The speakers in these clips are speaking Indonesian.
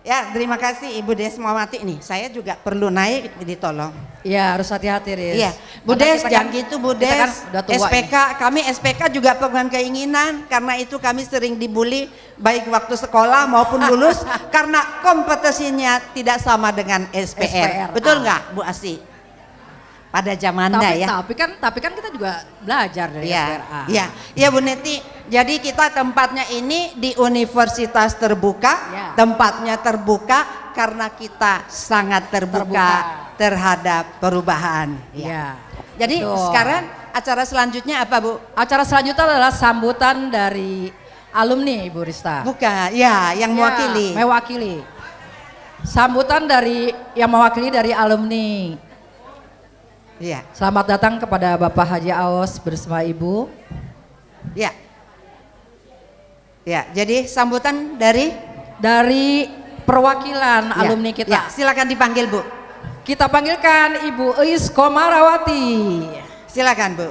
Ya, terima kasih Ibu Desmawati nih. Saya juga perlu naik, ditolong. Iya, harus hati-hati, Riz. Iya, Bu Des, jangan gitu Bu Des. Kan udah tua SPK, kami SPK juga bukan keinginan, karena itu kami sering dibully baik waktu sekolah maupun lulus karena kompetisinya tidak sama dengan SPR. Betul nggak, Bu Asi? Pada zamannya ya. Tapi kan kita juga belajar dari SPRA. Iya, iya Bu Neti. Jadi kita tempatnya ini di universitas terbuka, tempatnya terbuka karena kita sangat terbuka terhadap perubahan. Iya. Jadi sekarang acara selanjutnya apa Bu? Acara selanjutnya adalah sambutan dari alumni Ibu Rista. Bukan, ya yang mewakili. Mewakili. Sambutan dari yang mewakili dari alumni. Iya. Selamat datang kepada Bapak Haji Aos bersama Ibu. Ya. Ya, jadi sambutan dari perwakilan alumni kita. Ya, silakan dipanggil Bu. Kita panggilkan Ibu Eis Komarawati. Silakan Bu.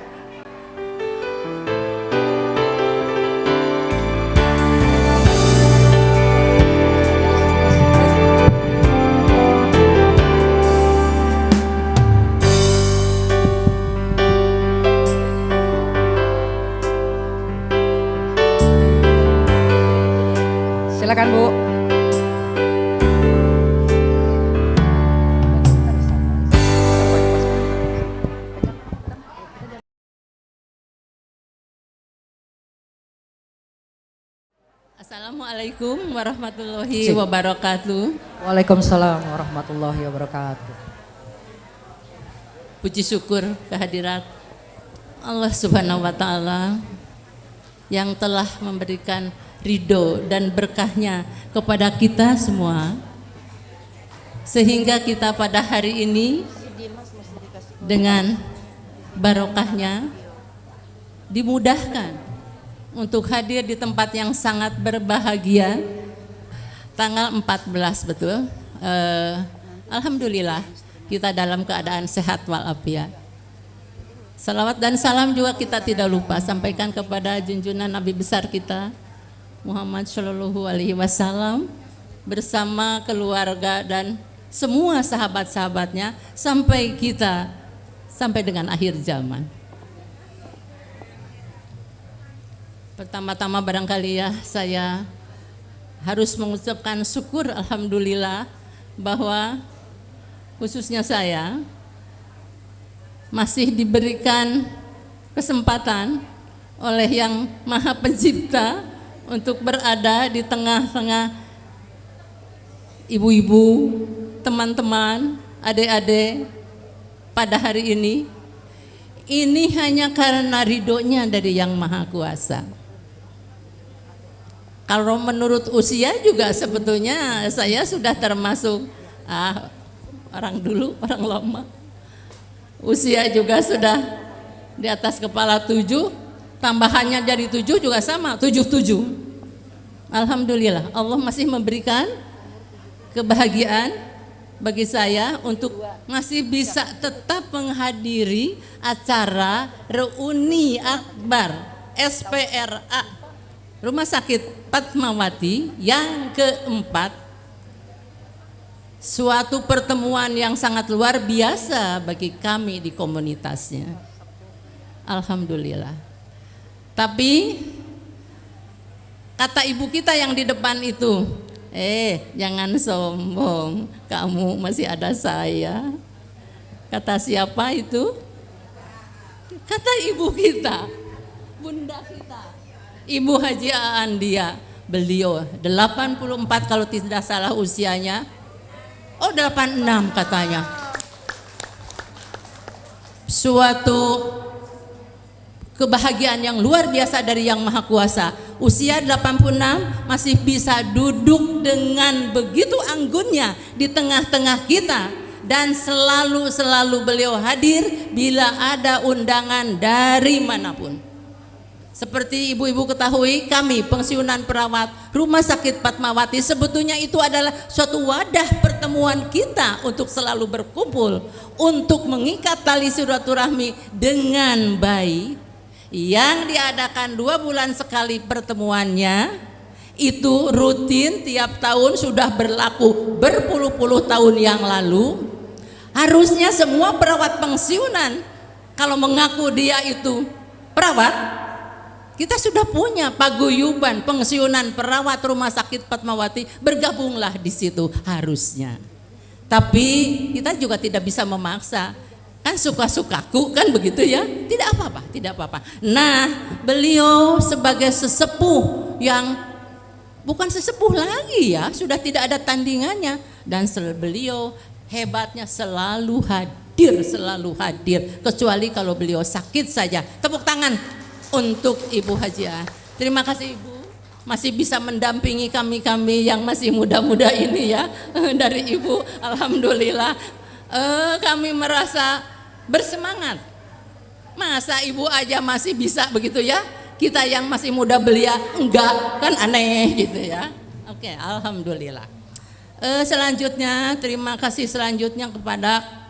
Silakan Bu. Assalamualaikum warahmatullahi wabarakatuh. Waalaikumsalam warahmatullahi wabarakatuh. Puji syukur kehadirat Allah Subhanahu wa Ta'ala yang telah memberikan ridho dan berkahnya kepada kita semua, sehingga kita pada hari ini dengan barokahnya dimudahkan untuk hadir di tempat yang sangat berbahagia tanggal 14, betul. Alhamdulillah kita dalam keadaan sehat walafiat. Salawat dan salam juga kita tidak lupa sampaikan kepada junjungan Nabi besar kita Muhammad Shallallahu Alaihi Wasallam bersama keluarga dan semua sahabat-sahabatnya sampai dengan akhir zaman. Pertama-tama barangkali ya saya harus mengucapkan syukur alhamdulillah bahwa khususnya saya masih diberikan kesempatan oleh Yang Maha Pencipta untuk berada di tengah-tengah ibu-ibu, teman-teman, adik-adik pada hari ini. Ini hanya karena ridhonya dari Yang Maha Kuasa. Kalau menurut usia juga sebetulnya saya sudah termasuk orang dulu, orang lama. Usia juga sudah di atas kepala 7, tambahannya dari 7 juga sama, 77. Alhamdulillah Allah masih memberikan kebahagiaan bagi saya untuk masih bisa tetap menghadiri acara reuni akbar SPRA Rumah Sakit Fatmawati yang keempat, suatu pertemuan yang sangat luar biasa bagi kami di komunitasnya. Alhamdulillah. Tapi kata ibu kita yang di depan itu, jangan sombong, kamu masih ada saya. Kata siapa itu? Kata ibu kita, bunda kita, Ibu Haji Aandia. Beliau 84 kalau tidak salah usianya. Oh 86 katanya. Suatu kebahagiaan yang luar biasa dari Yang Maha Kuasa. Usia 86 masih bisa duduk dengan begitu anggunnya di tengah-tengah kita, dan selalu beliau hadir bila ada undangan dari manapun. Seperti ibu-ibu ketahui, kami pensiunan perawat Rumah Sakit Fatmawati sebetulnya itu adalah suatu wadah pertemuan kita untuk selalu berkumpul, untuk mengikat tali silaturahmi dengan baik, yang diadakan 2 bulan sekali pertemuannya, itu rutin tiap tahun, sudah berlaku berpuluh-puluh tahun yang lalu. Harusnya semua perawat pensiunan kalau mengaku dia itu perawat, kita sudah punya paguyuban pensiunan perawat Rumah Sakit Fatmawati, bergabunglah di situ harusnya. Tapi kita juga tidak bisa memaksa, kan suka-sukaku kan begitu ya, tidak apa-apa, tidak apa-apa. Nah, beliau sebagai sesepuh yang bukan sesepuh lagi ya, sudah tidak ada tandingannya, dan beliau hebatnya selalu hadir, kecuali kalau beliau sakit saja. Tepuk tangan untuk Ibu Hajiah. Terima kasih Ibu, masih bisa mendampingi kami yang masih muda-muda ini ya. Dari Ibu, alhamdulillah kami merasa bersemangat. Masa Ibu aja masih bisa begitu ya, kita yang masih muda belia enggak, kan aneh gitu ya. Oke, alhamdulillah. Selanjutnya, terima kasih selanjutnya kepada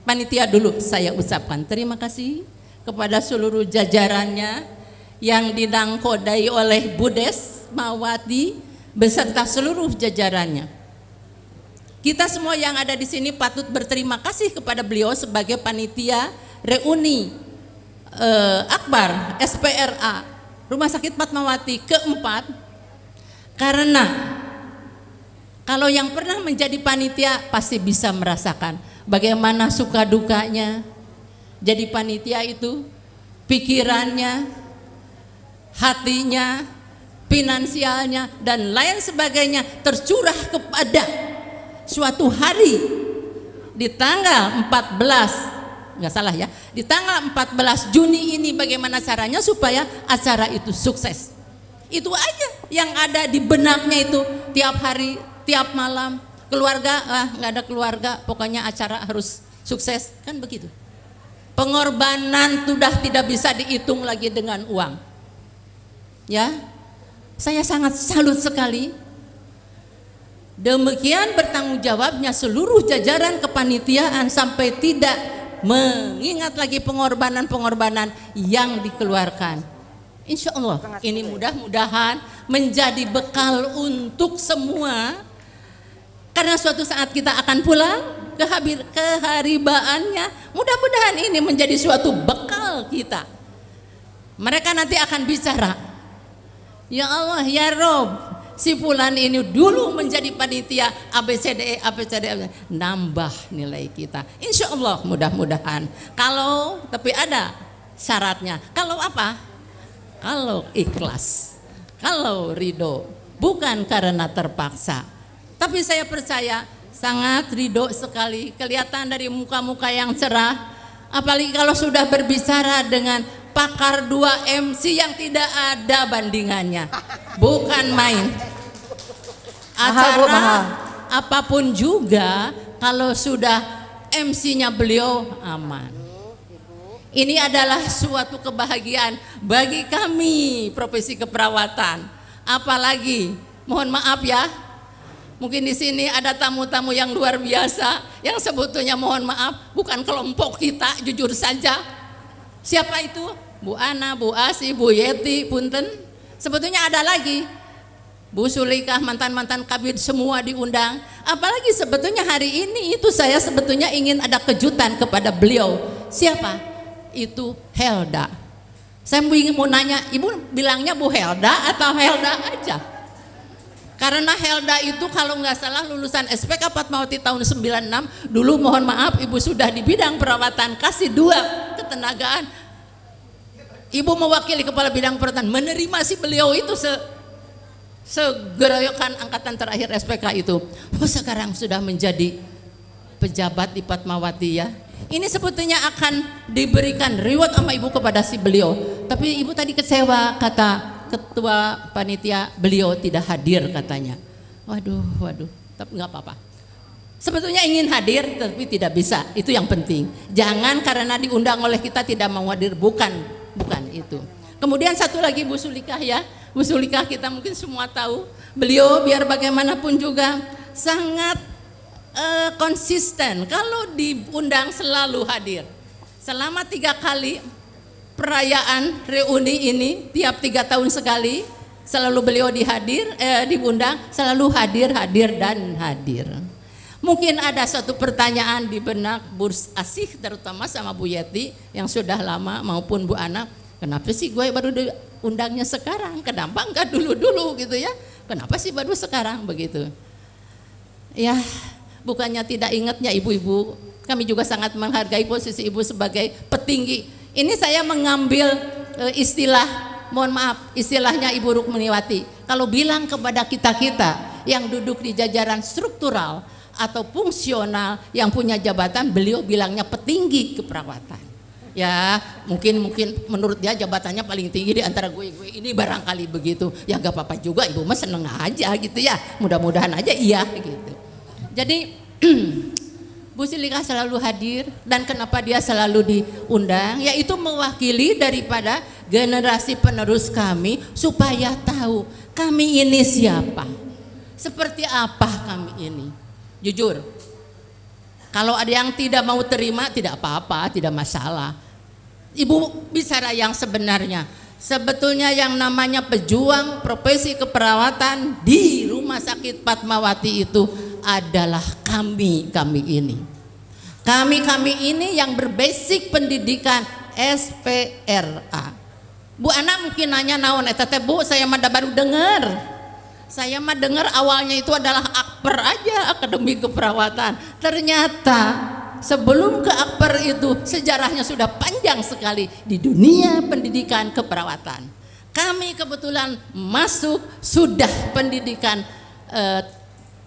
panitia dulu saya ucapkan terima kasih kepada seluruh jajarannya yang dinangkodai oleh Budes Mawati beserta seluruh jajarannya. Kita semua yang ada di sini patut berterima kasih kepada beliau sebagai panitia reuni Akbar SPRA Rumah Sakit Fatmawati keempat, karena kalau yang pernah menjadi panitia pasti bisa merasakan bagaimana suka dukanya jadi panitia itu, pikirannya, hatinya, finansialnya dan lain sebagainya tercurah kepada suatu hari di tanggal 14, nggak salah ya, di tanggal 14 Juni ini, bagaimana caranya supaya acara itu sukses. Itu aja yang ada di benaknya itu, tiap hari, tiap malam. Keluarga, nggak ada keluarga, pokoknya acara harus sukses, kan begitu. Pengorbanan sudah tidak bisa dihitung lagi dengan uang. Ya, saya sangat salut sekali. Demikian bertanggung jawabnya seluruh jajaran kepanitiaan sampai tidak mengingat lagi pengorbanan-pengorbanan yang dikeluarkan. Insya Allah ini mudah-mudahan menjadi bekal untuk semua, karena suatu saat kita akan pulang keharibaannya. Mudah-mudahan ini menjadi suatu bekal kita. Mereka nanti akan bicara, ya Allah ya Rob, si fulan ini dulu menjadi panitia ABCDE, nambah nilai kita. Insya Allah mudah-mudahan. Kalau tapi ada syaratnya. Kalau apa? Kalau ikhlas, kalau ridho, bukan karena terpaksa. Tapi saya percaya sangat ridho sekali, kelihatan dari muka-muka yang cerah. Apalagi kalau sudah berbicara dengan pakar 2 MC yang tidak ada bandingannya, bukan main. Acara apapun juga kalau sudah MC-nya beliau aman. Ini adalah suatu kebahagiaan bagi kami profesi keperawatan. Apalagi, mohon maaf ya, mungkin di sini ada tamu-tamu yang luar biasa, yang sebetulnya mohon maaf bukan kelompok kita, jujur saja. Siapa itu? Bu Ana, Bu Asi, Bu Yeti, punten. Sebetulnya ada lagi. Bu Sulikah, mantan-mantan kabid semua diundang. Apalagi sebetulnya hari ini itu saya sebetulnya ingin ada kejutan kepada beliau. Siapa? Itu Helda. Saya mau nanya, Ibu bilangnya Bu Helda atau Helda aja? Karena Helda itu kalau nggak salah lulusan SPK Fatmawati tahun 96. Dulu mohon maaf Ibu sudah di bidang perawatan, kasih 2 ketenagaan. Ibu mewakili kepala bidang perawatan, menerima si beliau itu segeroyokan angkatan terakhir SPK itu. Oh, sekarang sudah menjadi pejabat di Fatmawati ya. Ini sebetulnya akan diberikan reward sama Ibu kepada si beliau. Tapi Ibu tadi kecewa, kata ketua panitia, beliau tidak hadir katanya. Waduh, tapi nggak apa-apa. Sebetulnya ingin hadir tapi tidak bisa, itu yang penting. Jangan karena diundang oleh kita tidak mau hadir, bukan itu. Kemudian satu lagi Bu Sulikah ya. Bu Sulikah kita mungkin semua tahu, beliau biar bagaimanapun juga sangat konsisten, kalau diundang selalu hadir. Selama 3 kali perayaan reuni ini, tiap 3 tahun sekali, selalu beliau diundang, selalu hadir dan hadir. Mungkin ada satu pertanyaan di benak Bu Asih, terutama sama Bu Yeti yang sudah lama, maupun Bu Ana, kenapa sih gue baru diundangnya sekarang? Kenapa enggak dulu-dulu gitu ya? Kenapa sih baru sekarang begitu? Ya, bukannya tidak ingatnya ibu-ibu, kami juga sangat menghargai posisi ibu sebagai petinggi. Ini saya mengambil istilah, mohon maaf, istilahnya Ibu Rukminiwati. Kalau bilang kepada kita-kita yang duduk di jajaran struktural atau fungsional yang punya jabatan, beliau bilangnya petinggi keperawatan. Ya, mungkin menurut dia jabatannya paling tinggi di antara gue ini, barangkali begitu. Ya gak apa-apa juga, ibu mah seneng aja gitu ya. Mudah-mudahan aja iya gitu. Jadi Bu Silika selalu hadir, dan kenapa dia selalu diundang? Yaitu mewakili daripada generasi penerus kami supaya tahu kami ini siapa, seperti apa kami ini. Jujur, kalau ada yang tidak mau terima tidak apa-apa, tidak masalah. Ibu bicara yang sebenarnya. Sebetulnya yang namanya pejuang profesi keperawatan di Rumah Sakit Fatmawati itu adalah kami ini. Kami ini yang berbasic pendidikan SPRA. Bu Ana mungkin nanya naon eta teh Bu, saya mah baru dengar. Saya mah dengar awalnya itu adalah akper aja, Akademi Keperawatan. Ternyata sebelum ke akper itu sejarahnya sudah panjang sekali di dunia pendidikan keperawatan. Kami kebetulan masuk sudah pendidikan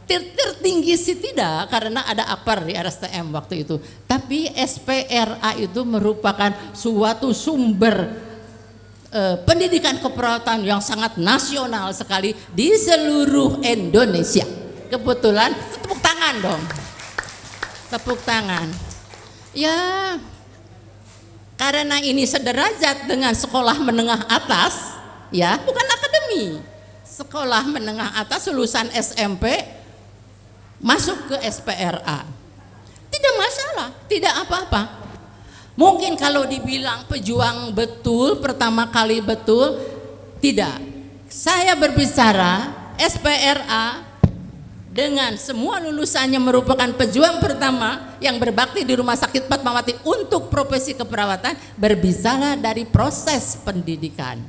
tertinggi sih tidak, karena ada akper di RSTM waktu itu. Tapi SPRA itu merupakan suatu sumber pendidikan keperawatan yang sangat nasional sekali di seluruh Indonesia. Kebetulan tepuk tangan dong, tepuk tangan. Ya, karena ini sederajat dengan sekolah menengah atas, ya bukan akademi, sekolah menengah atas lulusan SMP masuk ke SPRA, tidak masalah, tidak apa-apa. Mungkin kalau dibilang pejuang betul, pertama kali betul, tidak. Saya berbicara SPRA dengan semua lulusannya merupakan pejuang pertama yang berbakti di Rumah Sakit Fatmawati untuk profesi keperawatan, berbicara dari proses pendidikan.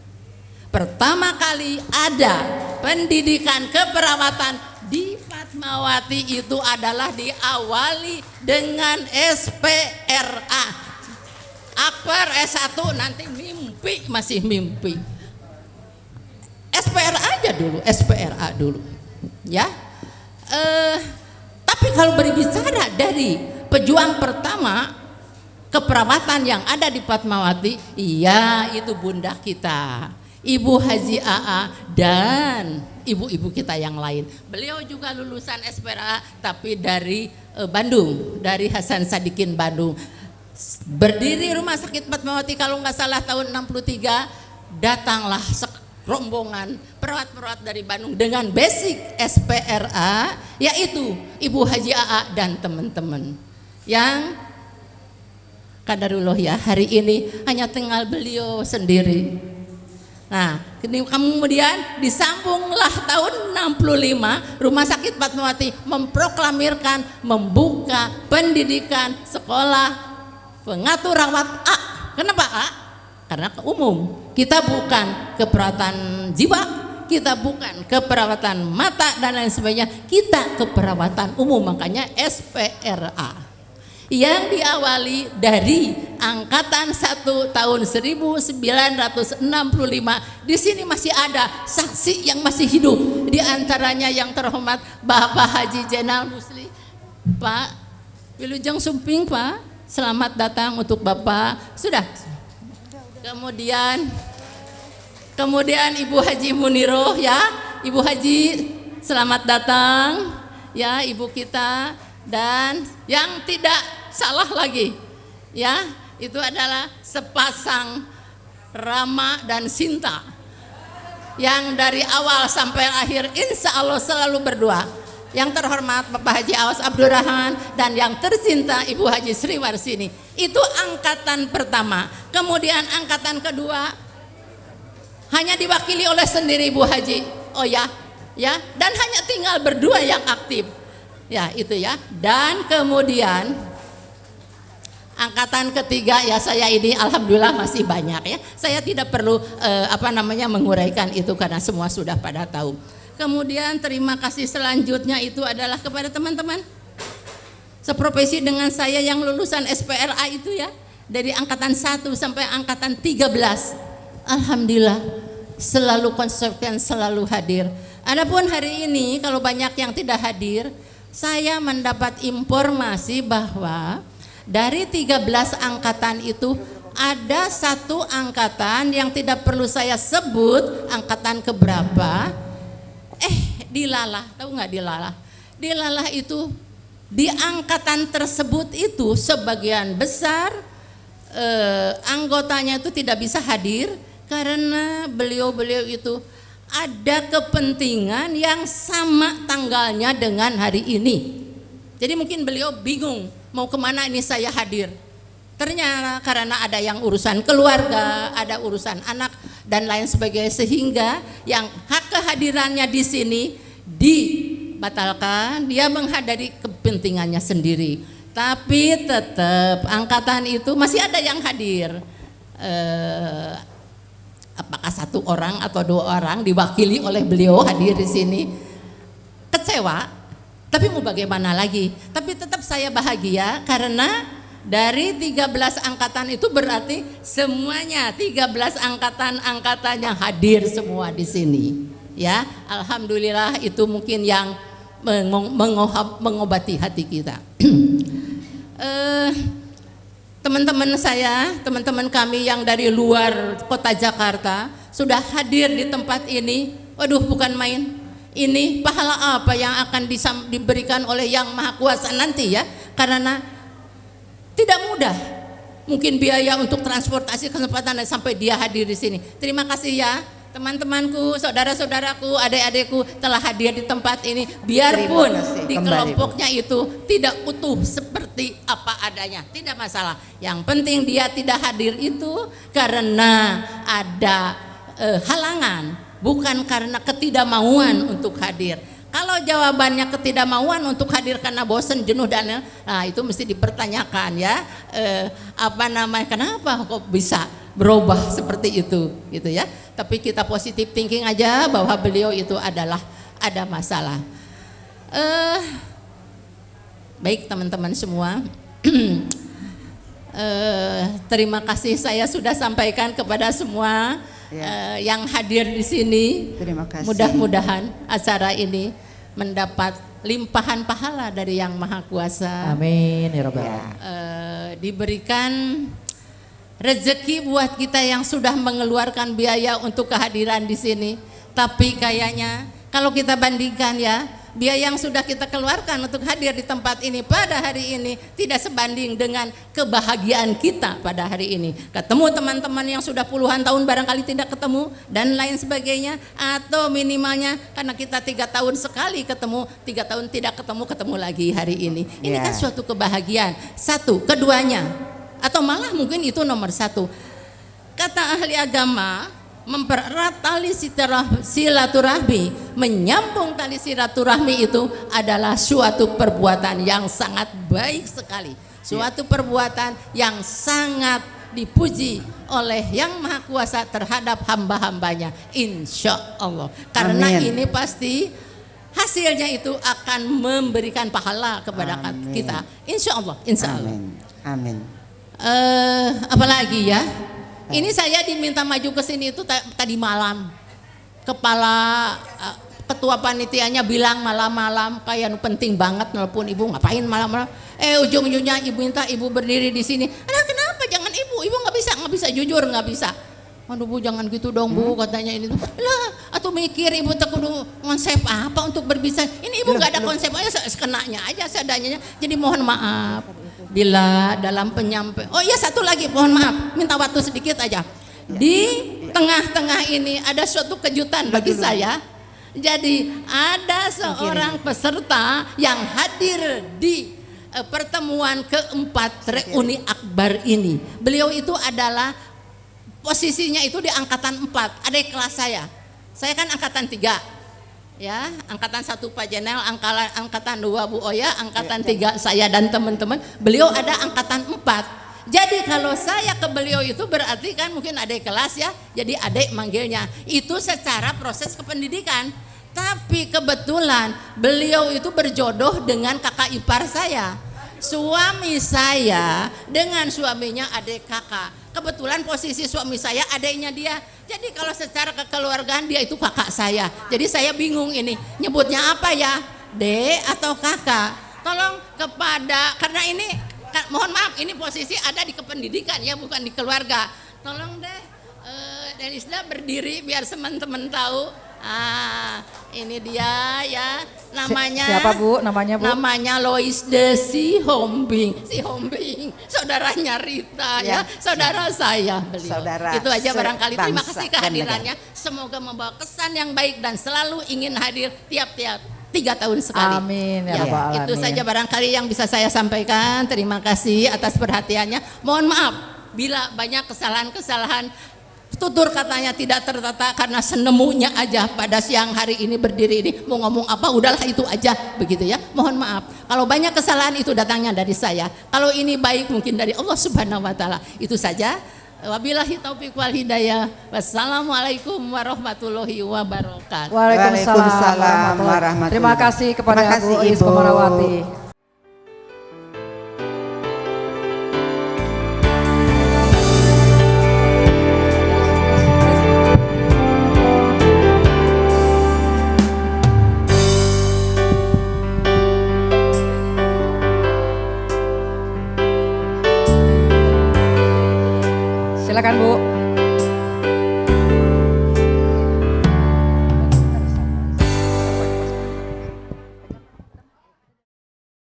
Pertama kali ada pendidikan keperawatan di Fatmawati itu adalah diawali dengan SPRA. Akper S1 nanti mimpi, masih mimpi. SPRA aja dulu, SPRA dulu. Ya. Tapi kalau berbicara dari pejuang pertama keperawatan yang ada di Fatmawati, iya itu bunda kita, Ibu Haji AA dan ibu-ibu kita yang lain. Beliau juga lulusan SPRA tapi dari Bandung, dari Hasan Sadikin Bandung. Berdiri Rumah Sakit Fatmawati kalau nggak salah tahun 63, datanglah rombongan perawat-perawat dari Bandung dengan basic SPRA, yaitu Ibu Haji AA dan teman-teman yang kadarullah ya, hari ini hanya tinggal beliau sendiri. Nah, kemudian disambunglah tahun 65, Rumah Sakit Fatmawati memproklamirkan membuka pendidikan sekolah pengatur rawat A. Kenapa A? Karena umum. Kita bukan keperawatan jiwa, kita bukan keperawatan mata dan lain sebagainya, kita keperawatan umum, makanya SPRA. Yang diawali dari angkatan 1 tahun 1965. Di sini masih ada saksi yang masih hidup, di antaranya yang terhormat Bapak Haji Jenal Musli. Pak Wilujeng Sumping, Pak, selamat datang untuk Bapak. Sudah. Kemudian Ibu Haji Muniroh ya, Ibu Haji selamat datang ya, ibu kita. Dan yang tidak salah lagi ya, itu adalah sepasang Rama dan Sinta yang dari awal sampai akhir insya Allah selalu berdua. Yang terhormat Bapak Haji Awas Abdurrahman dan yang tercinta Ibu Haji Sri Warsini. Itu angkatan pertama. Kemudian angkatan kedua hanya diwakili oleh sendiri Ibu Haji. Oh ya, ya, dan hanya tinggal berdua yang aktif. Ya, itu ya. Dan kemudian angkatan ketiga ya, saya ini alhamdulillah masih banyak ya. Saya tidak perlu menguraikan itu karena semua sudah pada tahu. Kemudian terima kasih selanjutnya itu adalah kepada teman-teman seprofesi dengan saya yang lulusan SPRA itu ya, dari angkatan 1 sampai angkatan 13. Alhamdulillah selalu konsisten, selalu hadir. Adapun hari ini kalau banyak yang tidak hadir, saya mendapat informasi bahwa dari 13 angkatan itu ada satu angkatan yang tidak perlu saya sebut angkatan keberapa. Dilalah, tahu nggak Dilalah? Dilalah itu di angkatan tersebut itu sebagian besar anggotanya itu tidak bisa hadir karena beliau-beliau itu ada kepentingan yang sama tanggalnya dengan hari ini. Jadi mungkin beliau bingung mau kemana ini saya hadir. Ternyata karena ada yang urusan keluarga, ada urusan anak dan lain sebagainya, sehingga yang hak kehadirannya di sini dibatalkan, dia menghadiri kepentingannya sendiri. Tapi tetap angkatan itu masih ada yang hadir. Apakah 1 orang atau 2 orang diwakili oleh beliau hadir di sini. Kecewa, tapi mau bagaimana lagi? Tapi tetap saya bahagia karena dari 13 angkatan itu berarti semuanya 13 angkatan yang hadir semua di sini. Ya, alhamdulillah itu mungkin yang mengobati hati kita. Teman-teman saya, teman-teman kami yang dari luar kota Jakarta sudah hadir di tempat ini. Waduh, bukan main. Ini pahala apa yang akan diberikan oleh Yang Maha Kuasa nanti ya? Karena tidak mudah. Mungkin biaya untuk transportasi kesempatan sampai dia hadir di sini. Terima kasih ya teman-temanku, saudara-saudaraku, adik-adikku telah hadir di tempat ini. Biarpun di kelompoknya itu tidak utuh seperti apa adanya, tidak masalah. Yang penting dia tidak hadir itu karena ada halangan, bukan karena ketidakmauan untuk hadir. Kalau jawabannya ketidakmauan untuk hadir karena bosan, jenuh dan itu mesti dipertanyakan ya. Kenapa kok bisa berubah seperti itu gitu ya. Tapi kita positif thinking aja bahwa beliau itu adalah ada masalah. Baik teman-teman semua. Terima kasih saya sudah sampaikan kepada semua yang hadir di sini. Terima kasih. Mudah-mudahan acara ini mendapat limpahan pahala dari Yang Maha Kuasa. Amin ya rabbal alamin. Diberikan rezeki buat kita yang sudah mengeluarkan biaya untuk kehadiran di sini. Tapi kayaknya kalau kita bandingkan ya, biaya yang sudah kita keluarkan untuk hadir di tempat ini pada hari ini tidak sebanding dengan kebahagiaan kita pada hari ini. Ketemu teman-teman yang sudah puluhan tahun barangkali tidak ketemu dan lain sebagainya, atau minimalnya karena kita 3 tahun sekali ketemu, 3 tahun tidak ketemu lagi hari ini. Ini kan suatu kebahagiaan. Satu, keduanya, atau malah mungkin itu nomor 1. Kata ahli agama, mempererat tali silaturahmi, menyambung tali silaturahmi itu adalah suatu perbuatan yang sangat baik sekali, suatu perbuatan yang sangat dipuji oleh Yang Maha Kuasa terhadap hamba-hambanya, insya Allah. Karena ini pasti hasilnya itu akan memberikan pahala kepada kita, insya Allah, insya Allah. Amin. Apalagi ya, ini saya diminta maju ke sini itu tadi malam. Kepala ketua panitianya bilang malam-malam kayak penting banget nelpon ibu, ngapain malam-malam? Ujung-ujungnya ibu minta ibu berdiri di sini. Kenapa jangan ibu nggak bisa jujur, nggak bisa. Aduh Bu, jangan gitu dong Bu, katanya ini tuh. Lah, atau mikir ibu kudu konsep apa untuk berbicara. Ini ibu nggak ada konsep aja, sekenanya aja seadanya. Jadi mohon maaf bila dalam penyampaian. Oh iya, satu lagi, mohon maaf, minta waktu sedikit aja. Di tengah-tengah ini ada suatu kejutan bagi saya. Jadi ada seorang peserta yang hadir di pertemuan keempat reuni akbar ini. Beliau itu adalah posisinya itu di angkatan 4, adik kelas saya. Saya kan angkatan 3. Ya, angkatan 1 Pak Jenel, angkatan 2 Bu Oya, angkatan 3 saya dan teman-teman. Beliau ada angkatan 4. Jadi kalau saya ke beliau itu berarti kan mungkin adik kelas ya, jadi adik manggilnya. Itu secara proses kependidikan. Tapi kebetulan beliau itu berjodoh dengan kakak ipar saya. Suami saya dengan suaminya adik kakak. Kebetulan posisi suami saya adiknya dia. Jadi kalau secara kekeluargaan dia itu kakak saya. Jadi saya bingung ini nyebutnya apa ya, dek atau kakak. Tolong kepada, karena ini mohon maaf ini posisi ada di kependidikan ya, bukan di keluarga. Tolong deh Denisda berdiri biar teman-teman tahu. Ini dia ya, namanya Siapa Bu namanya Bu? Namanya Lois Desi Hombing. Si Hombing, saudaranya Rita ya, saudara saya beliau. Saudara Itu aja barangkali. Terima sebangsa kasih dan kehadirannya. Semoga membawa kesan yang baik dan selalu ingin hadir tiap-tiap 3 tahun sekali. Amin ya Ya, Rabbal itu Alamin. saja barangkali yang bisa saya sampaikan. Terima kasih atas perhatiannya. Mohon maaf bila banyak kesalahan-kesalahan. Tutur katanya tidak tertata karena senemunya aja pada siang hari ini berdiri ini mau ngomong apa udahlah itu aja begitu ya. Mohon maaf kalau banyak kesalahan itu datangnya dari saya. Kalau ini baik mungkin dari Allah Subhanahu wa taala. Itu saja. Wabillahi taufiq wal hidayah. Wassalamualaikum warahmatullahi wabarakatuh. Waalaikumsalam Waalaikumsalam warahmatullahi. warahmatullahi. Terima kasih kepada Terima kasih, Bu Is Ibu. Komarawati.